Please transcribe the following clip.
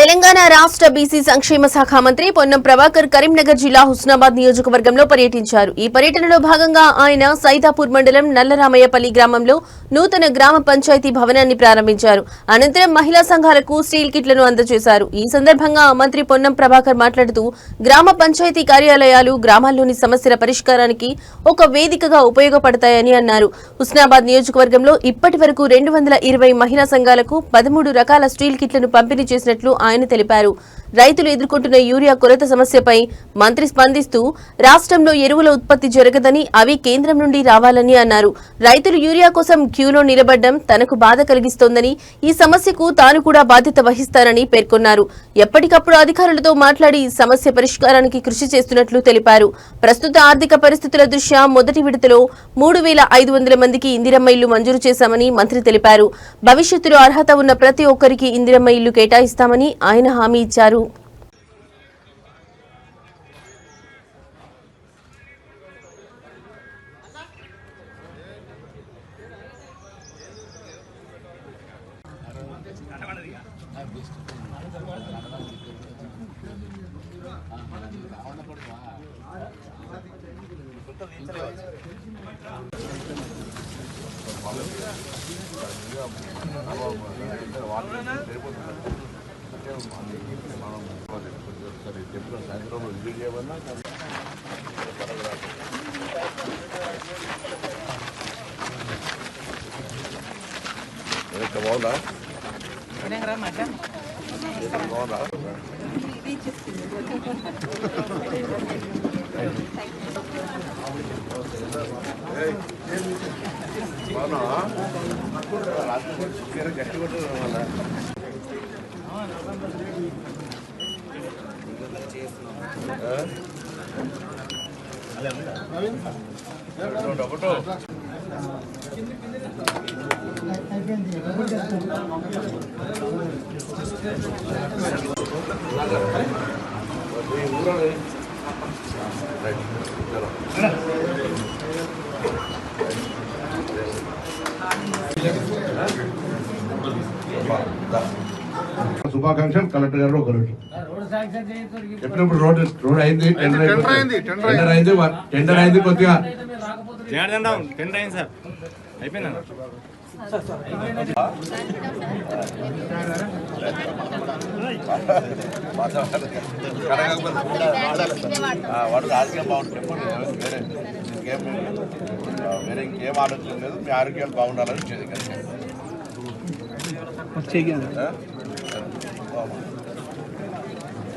తెలంగాణ రాష్ట్ర బీసీ సంక్షేమ శాఖ మంత్రి పొన్నం ప్రభాకర్ కరీంనగర్ జిల్లా హుస్నాబాద్ నియోజకవర్గంలో పర్యటించారు. ఈ పర్యటనలో భాగంగా ఆయన సైదాపూర్ మండలం నల్లరామయ్యపల్లి గ్రామంలో నూతన గ్రామ పంచాయతీ భవనాన్ని ప్రారంభించారు. అనంతరం మహిళా సంఘాలకు స్టీల్ కిట్లను అందజేశారు. ఈ సందర్భంగా మంత్రి పొన్నం ప్రభాకర్ మాట్లాడుతూ గ్రామ పంచాయతీ కార్యాలయాలు గ్రామాల్లోని సమస్యల పరిష్కారానికి ఒక వేదికగా ఉపయోగపడతాయని అన్నారు. హుస్నాబాద్ నియోజకవర్గంలో ఇప్పటి వరకు 220 మహిళా సంఘాలకు 13 రకాల స్టీల్ కిట్లను పంపిణీ చేసినట్లు ఆయన తెలిపారు. రైతులు ఎదుర్కొంటున్న యూరియా కొరత సమస్యపై మంత్రి స్పందిస్తూ రాష్ట్రంలో ఎరువుల ఉత్పత్తి జరగదని అవి కేంద్రం నుండి రావాలని అన్నారు. రైతులు యూరియా కోసం క్యూలో నిలబడడం తనకు బాధ కలిగిస్తోందని, ఈ సమస్యకు తాను కూడా బాధ్యత వహిస్తానని పేర్కొన్నారు. ఎప్పటికప్పుడు అధికారులతో మాట్లాడి సమస్య పరిష్కారానికి కృషి చేస్తున్నట్లు తెలిపారు. ప్రస్తుత ఆర్థిక పరిస్థితుల దృష్ట్యా మొదటి విడతలో 3,500 మందికి ఇందిరమ్మ ఇల్లు మంజూరు చేశామని మంత్రి తెలిపారు. భవిష్యత్తులో అర్హత ఉన్న ప్రతి ఒక్కరికి ఇందిరమ్మ ఇల్లు కేటాయిస్తామని ఆయన హామీ ఇచ్చారు. బాగుందా గట్టి కొట్టు శుభాకాంక్షలు కలెక్టర్ గారు. ఒకరు ఎప్పుడు రోడ్ అయింది, టెండర్ అయింది కొద్దిగా టెండర్ అయింది సార్, అయిపోయిందా? వాడు రాజకీయం బాగుంటుంది, వేరే ఇంకేం ఆలోచన లేదు. మీ ఆరోగ్యాలు బాగుండాలని వచ్చేది కదా.